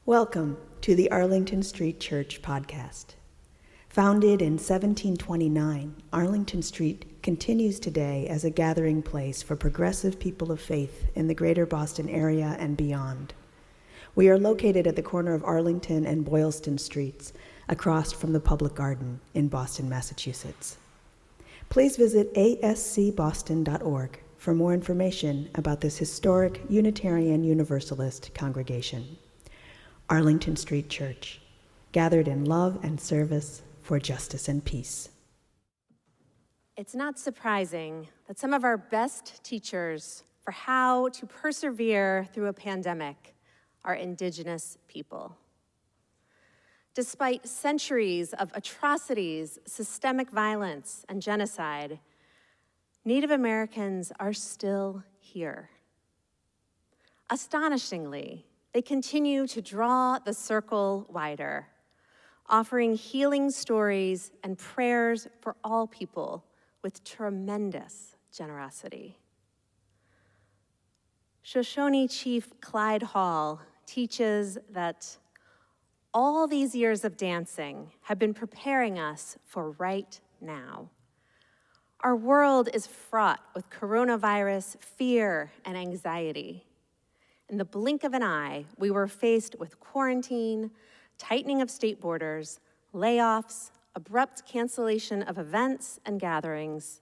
Welcome to the Arlington Street Church podcast. Founded in 1729, Arlington Street continues today as a gathering place for progressive people of faith in the greater Boston area and beyond. We are located at the corner of Arlington and Boylston Streets, across from the Public Garden in Boston, Massachusetts. Please visit ascboston.org for more information about this historic Unitarian Universalist congregation. Arlington Street Church, gathered in love and service for justice and peace. It's not surprising that some of our best teachers for how to persevere through a pandemic are Indigenous people. Despite centuries of atrocities, systemic violence, and genocide, Native Americans are still here. Astonishingly, they continue to draw the circle wider, offering healing stories and prayers for all people with tremendous generosity. Shoshone Chief Clyde Hall teaches that all these years of dancing have been preparing us for right now. Our world is fraught with coronavirus, fear, and anxiety. In the blink of an eye, we were faced with quarantine, tightening of state borders, layoffs, abrupt cancellation of events and gatherings,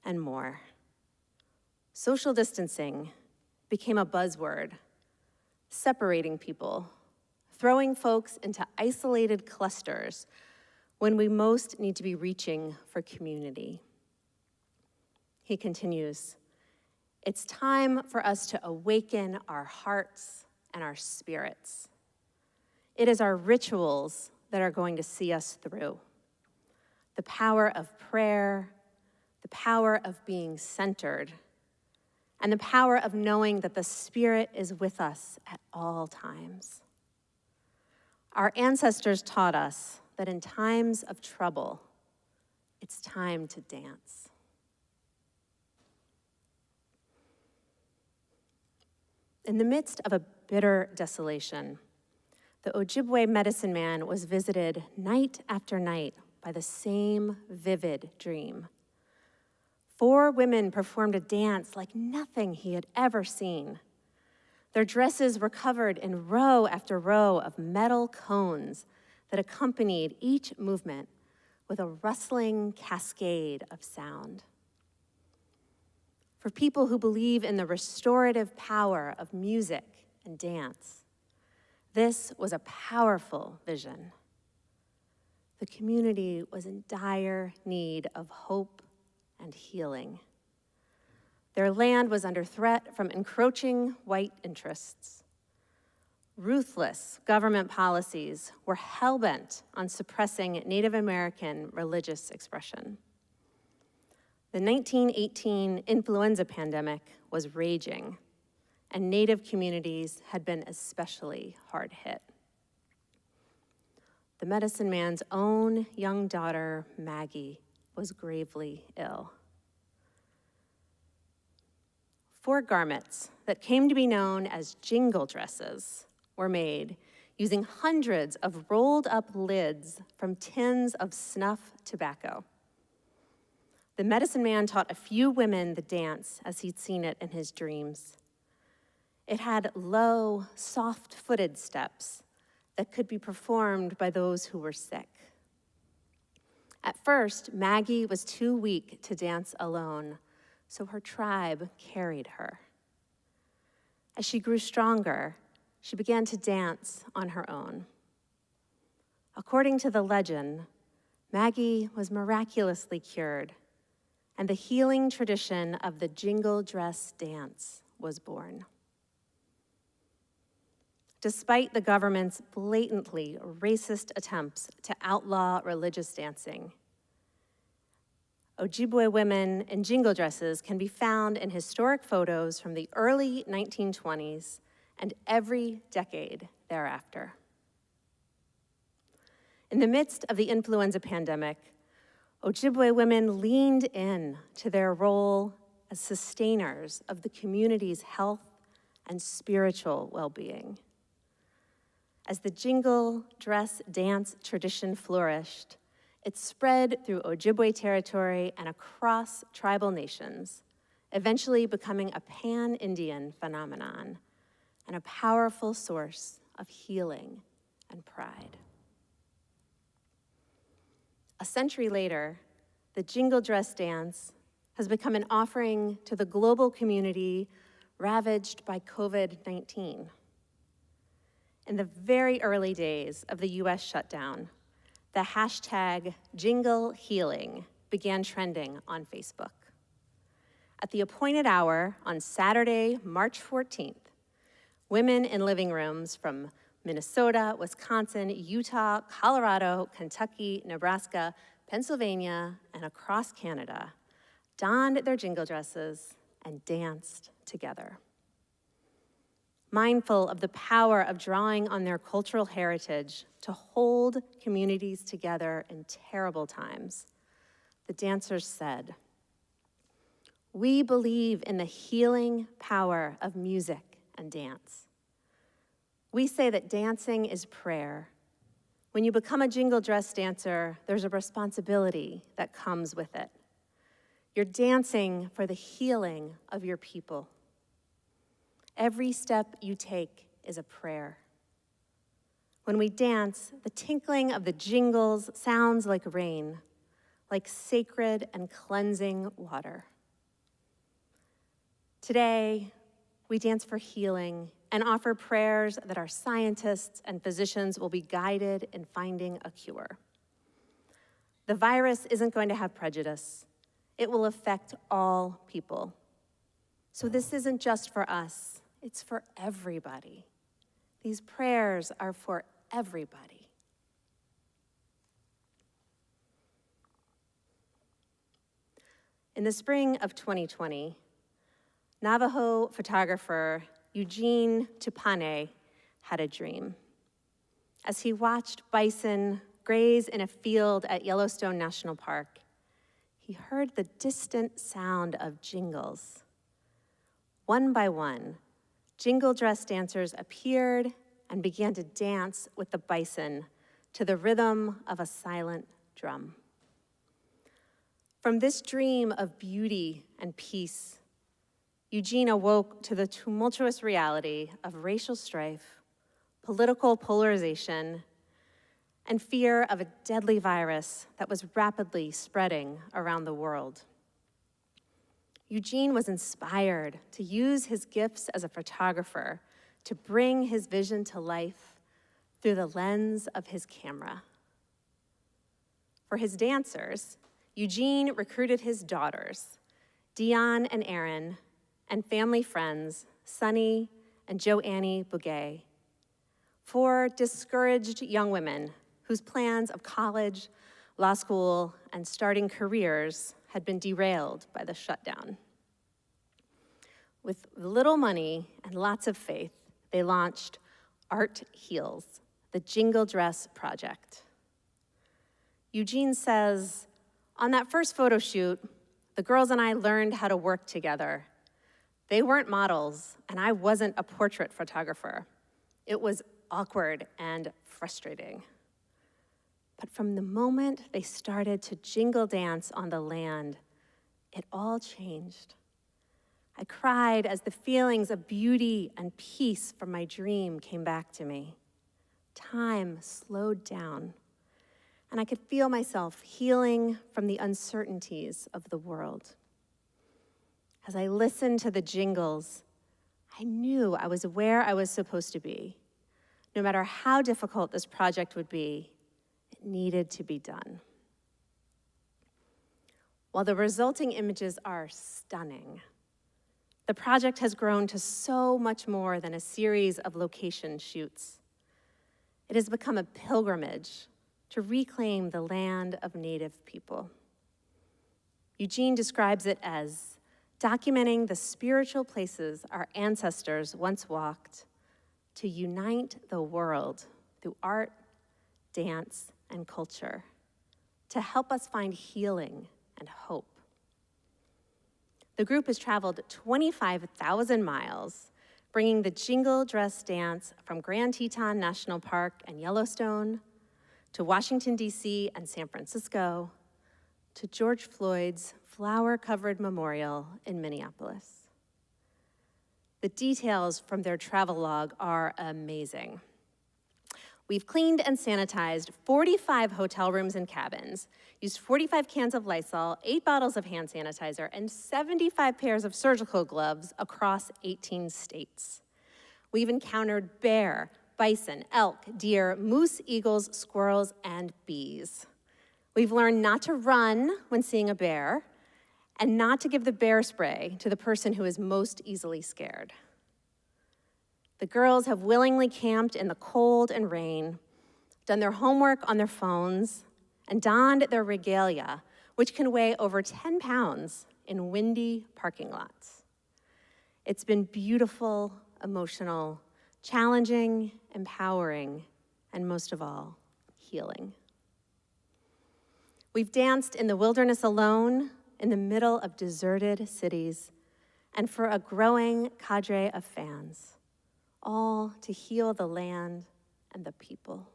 and more. Social distancing became a buzzword, separating people, throwing folks into isolated clusters when we most need to be reaching for community. He continues, "It's time for us to awaken our hearts and our spirits. It is our rituals that are going to see us through. The power of prayer, the power of being centered, and the power of knowing that the Spirit is with us at all times. Our ancestors taught us that in times of trouble, it's time to dance." In the midst of a bitter desolation, the Ojibwe medicine man was visited night after night by the same vivid dream. 4 women performed a dance like nothing he had ever seen. Their dresses were covered in row after row of metal cones that accompanied each movement with a rustling cascade of sound. For people who believe in the restorative power of music and dance, this was a powerful vision. The community was in dire need of hope and healing. Their land was under threat from encroaching white interests. Ruthless government policies were hell-bent on suppressing Native American religious expression. The 1918 influenza pandemic was raging, and Native communities had been especially hard hit. The medicine man's own young daughter, Maggie, was gravely ill. 4 garments that came to be known as jingle dresses were made using hundreds of rolled up lids from tins of snuff tobacco. The medicine man taught a few women the dance as he'd seen it in his dreams. It had low, soft-footed steps that could be performed by those who were sick. At first, Maggie was too weak to dance alone, so her tribe carried her. As she grew stronger, she began to dance on her own. According to the legend, Maggie was miraculously cured, and the healing tradition of the jingle dress dance was born. Despite the government's blatantly racist attempts to outlaw religious dancing, Ojibwe women in jingle dresses can be found in historic photos from the early 1920s and every decade thereafter. In the midst of the influenza pandemic, Ojibwe women leaned in to their role as sustainers of the community's health and spiritual well-being. As the jingle dress dance tradition flourished, it spread through Ojibwe territory and across tribal nations, eventually becoming a pan-Indian phenomenon and a powerful source of healing and pride. A century later, the jingle dress dance has become an offering to the global community ravaged by COVID-19. In the very early days of the US shutdown, the hashtag #JingleHealing began trending on Facebook. At the appointed hour on Saturday, March 14th, women in living rooms from Minnesota, Wisconsin, Utah, Colorado, Kentucky, Nebraska, Pennsylvania, and across Canada donned their jingle dresses and danced together. Mindful of the power of drawing on their cultural heritage to hold communities together in terrible times, the dancers said, "We believe in the healing power of music and dance. We say that dancing is prayer. When you become a jingle dress dancer, there's a responsibility that comes with it. You're dancing for the healing of your people. Every step you take is a prayer. When we dance, the tinkling of the jingles sounds like rain, like sacred and cleansing water. Today, we dance for healing and offer prayers that our scientists and physicians will be guided in finding a cure. The virus isn't going to have prejudice. It will affect all people. So this isn't just for us, it's for everybody. These prayers are for everybody." In the spring of 2020, Navajo photographer Eugene Tupane had a dream. As he watched bison graze in a field at Yellowstone National Park, he heard the distant sound of jingles. One by one, jingle dress dancers appeared and began to dance with the bison to the rhythm of a silent drum. From this dream of beauty and peace, Eugene awoke to the tumultuous reality of racial strife, political polarization, and fear of a deadly virus that was rapidly spreading around the world. Eugene was inspired to use his gifts as a photographer to bring his vision to life through the lens of his camera. For his dancers, Eugene recruited his daughters, Dion and Erin, and family friends, Sunny and Joannie Bouguet, 4 discouraged young women whose plans of college, law school, and starting careers had been derailed by the shutdown. With little money and lots of faith, they launched Art Heals, the Jingle Dress Project. Eugene says, "On that first photo shoot, the girls and I learned how to work together. They weren't models, and I wasn't a portrait photographer. It was awkward and frustrating. But from the moment they started to jingle dance on the land, it all changed. I cried as the feelings of beauty and peace from my dream came back to me. Time slowed down, and I could feel myself healing from the uncertainties of the world. As I listened to the jingles, I knew I was where I was supposed to be. No matter how difficult this project would be, it needed to be done." While the resulting images are stunning, the project has grown to so much more than a series of location shoots. It has become a pilgrimage to reclaim the land of Native people. Eugene describes it as documenting the spiritual places our ancestors once walked to unite the world through art, dance, and culture, to help us find healing and hope. The group has traveled 25,000 miles, bringing the jingle dress dance from Grand Teton National Park and Yellowstone to Washington, D.C. and San Francisco to George Floyd's flower-covered memorial in Minneapolis. The details from their travelogue are amazing. We've cleaned and sanitized 45 hotel rooms and cabins, used 45 cans of Lysol, 8 bottles of hand sanitizer, and 75 pairs of surgical gloves across 18 states. We've encountered bear, bison, elk, deer, moose, eagles, squirrels, and bees. We've learned not to run when seeing a bear and not to give the bear spray to the person who is most easily scared. The girls have willingly camped in the cold and rain, done their homework on their phones, and donned their regalia, which can weigh over 10 pounds in windy parking lots. It's been beautiful, emotional, challenging, empowering, and most of all, healing. We've danced in the wilderness alone, in the middle of deserted cities, and for a growing cadre of fans, all to heal the land and the people.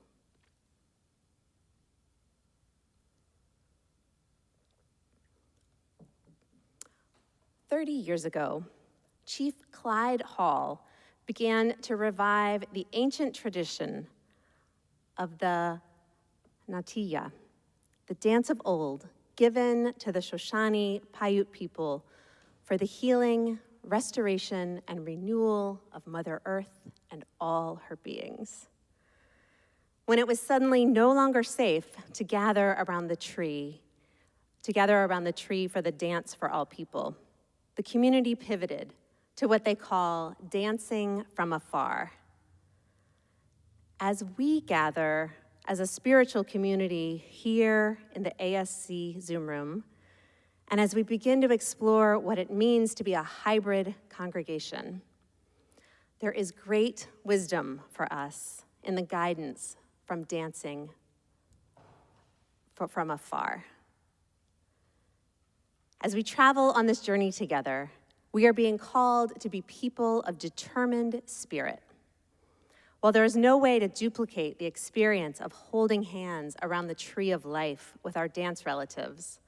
"30 years ago, Chief Clyde Hall began to revive the ancient tradition of the Natiyah, the dance of old, given to the Shoshone Paiute people for the healing, restoration, and renewal of Mother Earth and all her beings. When it was suddenly no longer safe to gather around the tree for the dance for all people, the community pivoted to what they call dancing from afar. As we gather as a spiritual community here in the ASC Zoom room, and as we begin to explore what it means to be a hybrid congregation, there is great wisdom for us in the guidance from dancing from afar. As we travel on this journey together, we are being called to be people of determined spirit. While there is no way to duplicate the experience of holding hands around the tree of life with our dance relatives,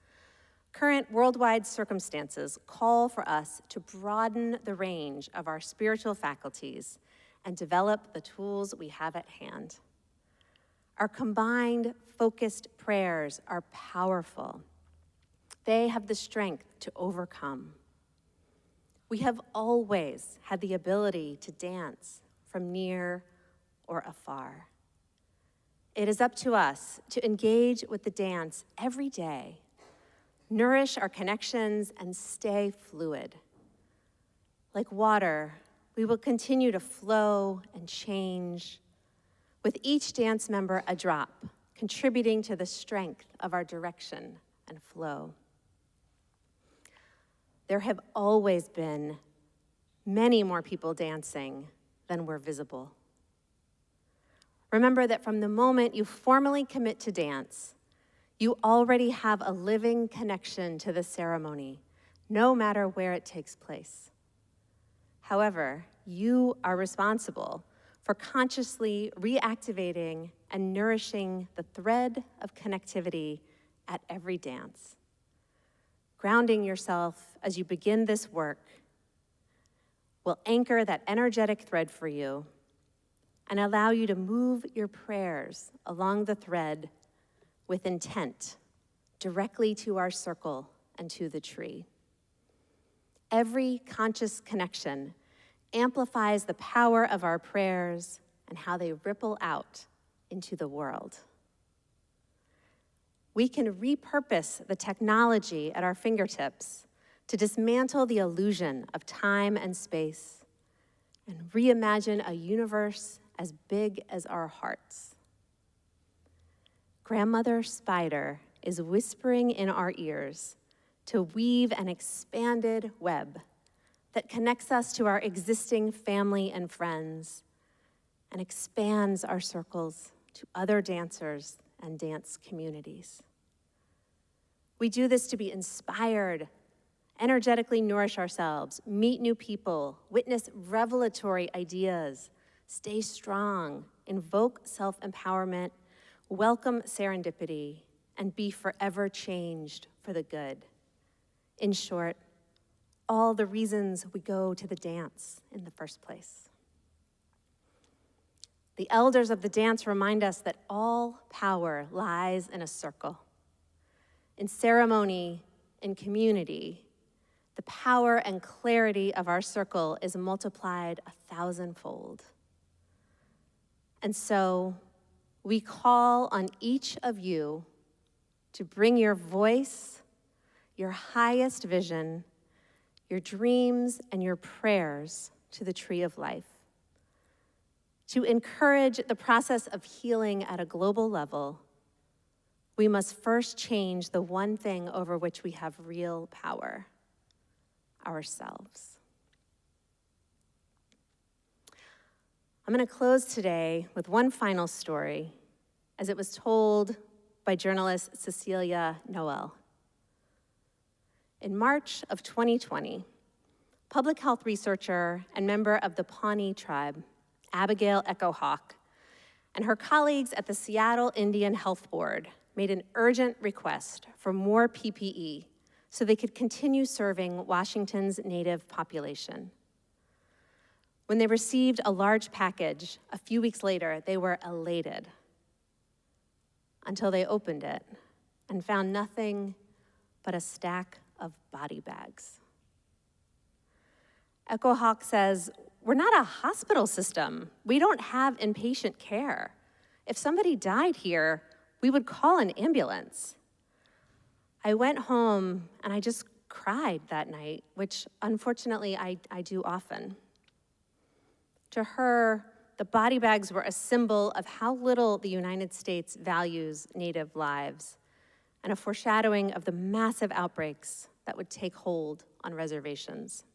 current worldwide circumstances call for us to broaden the range of our spiritual faculties and develop the tools we have at hand. Our combined, focused prayers are powerful. They have the strength to overcome. We have always had the ability to dance from near or afar. It is up to us to engage with the dance every day, nourish our connections, and stay fluid. Like water, we will continue to flow and change, with each dance member a drop, contributing to the strength of our direction and flow. There have always been many more people dancing than were visible. Remember that from the moment you formally commit to dance, you already have a living connection to the ceremony, no matter where it takes place. However, you are responsible for consciously reactivating and nourishing the thread of connectivity at every dance. Grounding yourself as you begin this work will anchor that energetic thread for you and allow you to move your prayers along the thread with intent directly to our circle and to the tree. Every conscious connection amplifies the power of our prayers and how they ripple out into the world. We can repurpose the technology at our fingertips to dismantle the illusion of time and space and reimagine a universe as big as our hearts. Grandmother Spider is whispering in our ears to weave an expanded web that connects us to our existing family and friends and expands our circles to other dancers and dance communities. We do this to be inspired energetically nourish ourselves, meet new people, witness revelatory ideas, stay strong, invoke self-empowerment, welcome serendipity, and be forever changed for the good. In short, all the reasons we go to the dance in the first place. The elders of the dance remind us that all power lies in a circle. In ceremony, in community, the power and clarity of our circle is multiplied 1,000-fold. And so we call on each of you to bring your voice, your highest vision, your dreams, and your prayers to the tree of life. To encourage the process of healing at a global level, we must first change the one thing over which we have real power: ourselves. I'm going to close today with one final story, as it was told by journalist Cecilia Noel. In March of 2020, public health researcher and member of the Pawnee tribe, Abigail Echo Hawk, and her colleagues at the Seattle Indian Health Board made an urgent request for more PPE so they could continue serving Washington's Native population. When they received a large package, a few weeks later, they were elated until they opened it and found nothing but a stack of body bags. Echo Hawk says, "We're not a hospital system. We don't have inpatient care. If somebody died here, we would call an ambulance." I went home and I just cried that night, which unfortunately I do often. To her, the body bags were a symbol of how little the United States values Native lives and a foreshadowing of the massive outbreaks that would take hold on reservations.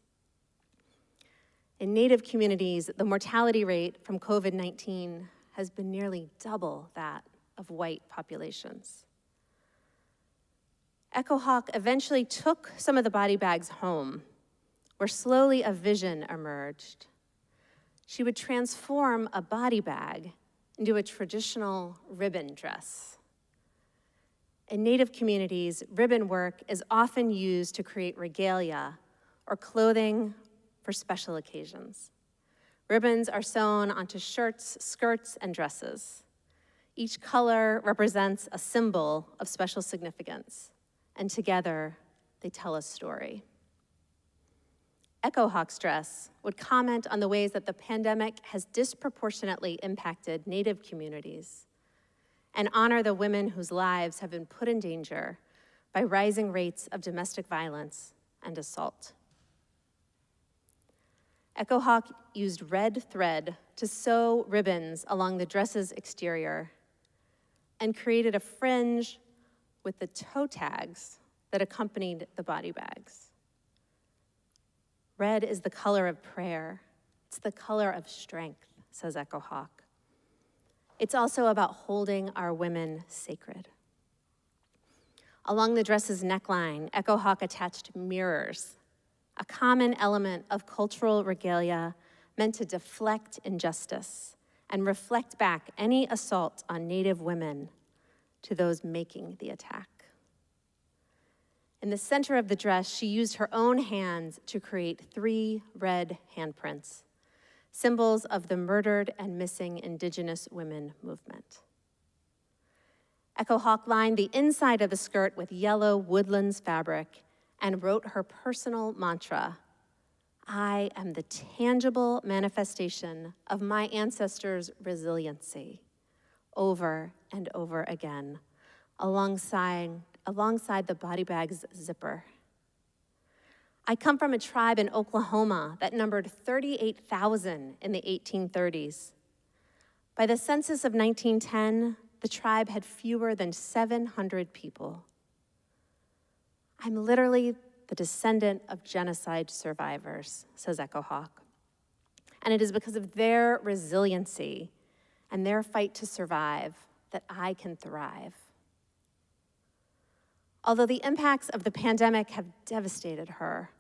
In Native communities, the mortality rate from COVID-19 has been nearly double that of white populations. Echo Hawk eventually took some of the body bags home, where slowly a vision emerged. She would transform a body bag into a traditional ribbon dress. In Native communities, ribbon work is often used to create regalia or clothing for special occasions. Ribbons are sewn onto shirts, skirts, and dresses. Each color represents a symbol of special significance, and together they tell a story. Echo Hawk's dress would comment on the ways that the pandemic has disproportionately impacted Native communities and honor the women whose lives have been put in danger by rising rates of domestic violence and assault. Echo Hawk used red thread to sew ribbons along the dress's exterior and created a fringe with the toe tags that accompanied the body bags. Red is the color of prayer. It's the color of strength, says Echo Hawk. It's also about holding our women sacred. Along the dress's neckline, Echo Hawk attached mirrors, a common element of cultural regalia meant to deflect injustice and reflect back any assault on Native women to those making the attack. In the center of the dress, she used her own hands to create 3 red handprints, symbols of the murdered and missing Indigenous women movement. Echo Hawk lined the inside of the skirt with yellow woodlands fabric and wrote her personal mantra: "I am the tangible manifestation of my ancestors' resiliency," over and over again, alongside the body bag's zipper. I come from a tribe in Oklahoma that numbered 38,000 in the 1830s. By the census of 1910, the tribe had fewer than 700 people. I'm literally the descendant of genocide survivors, says Echo Hawk. And it is because of their resiliency and their fight to survive that I can thrive. Although the impacts of the pandemic have devastated her,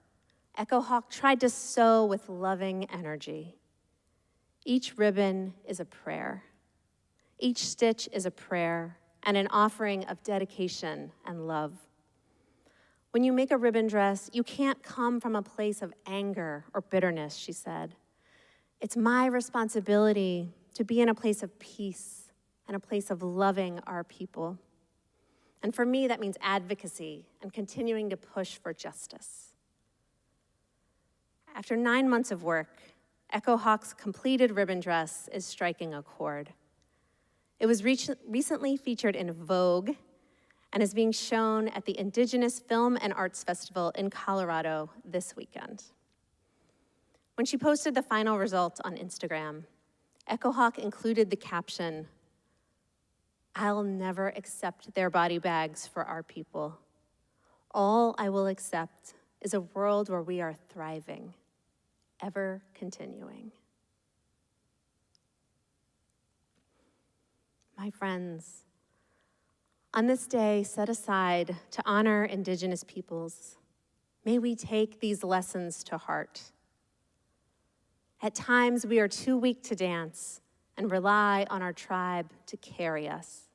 Echo Hawk tried to sew with loving energy. Each ribbon is a prayer. Each stitch is a prayer and an offering of dedication and love. When you make a ribbon dress, you can't come from a place of anger or bitterness, she said. It's my responsibility to be in a place of peace and a place of loving our people. And for me, that means advocacy and continuing to push for justice. After 9 months of work, Echo Hawk's completed ribbon dress is striking a chord. It was recently featured in Vogue and is being shown at the Indigenous Film and Arts Festival in Colorado this weekend. When she posted the final result on Instagram, Echo Hawk included the caption, "I'll never accept their body bags for our people. All I will accept is a world where we are thriving, ever continuing." My friends, on this day set aside to honor Indigenous peoples, may we take these lessons to heart. At times, we are too weak to dance and rely on our tribe to carry us.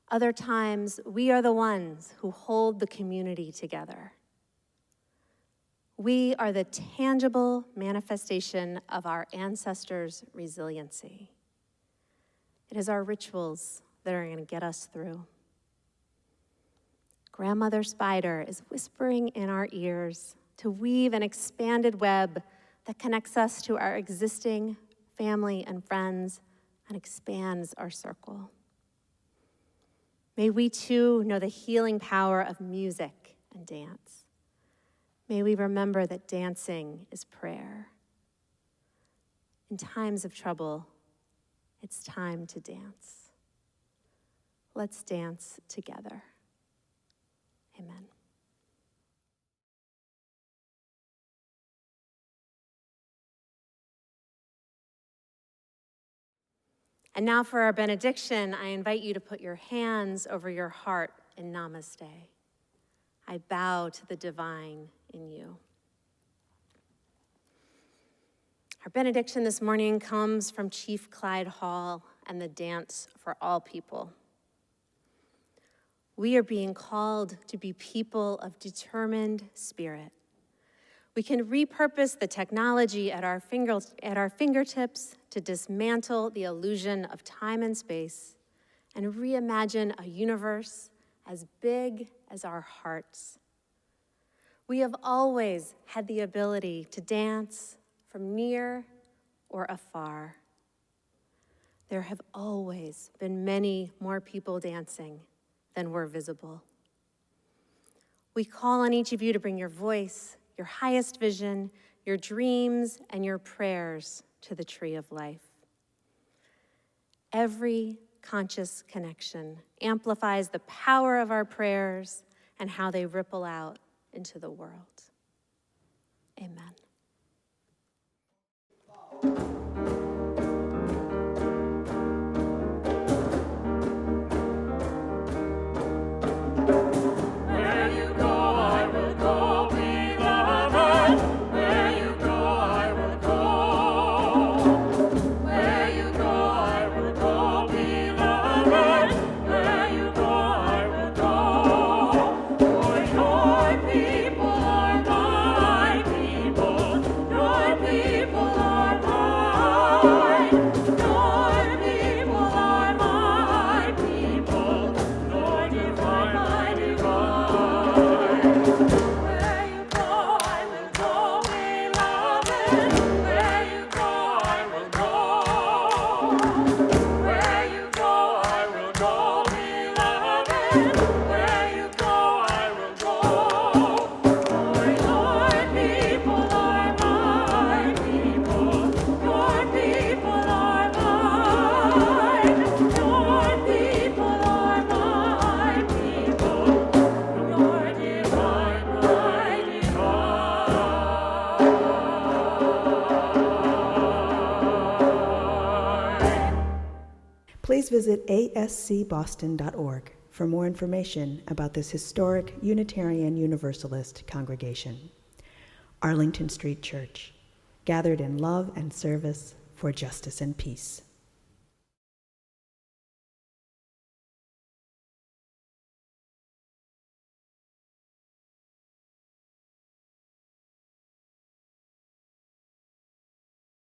Other times, we are the ones who hold the community together. We are the tangible manifestation of our ancestors' resiliency. It is our rituals that are going to get us through. Grandmother Spider is whispering in our ears to weave an expanded web that connects us to our existing family and friends and expands our circle. May we too know the healing power of music and dance. May we remember that dancing is prayer. In times of trouble, it's time to dance. Let's dance together. Amen. And now for our benediction, I invite you to put your hands over your heart in Namaste. I bow to the divine in you. Our benediction this morning comes from Chief Clyde Hall and the Dance for All People. We are being called to be people of determined spirit. We can repurpose the technology at our fingertips to dismantle the illusion of time and space and reimagine a universe as big as our hearts. We have always had the ability to dance from near or afar. There have always been many more people dancing than were visible. We call on each of you to bring your voice, your highest vision, your dreams, and your prayers to the tree of life. Every conscious connection amplifies the power of our prayers and how they ripple out into the world. Amen. Please visit ascboston.org for more information about this historic Unitarian Universalist congregation. Arlington Street Church, gathered in love and service for justice and peace.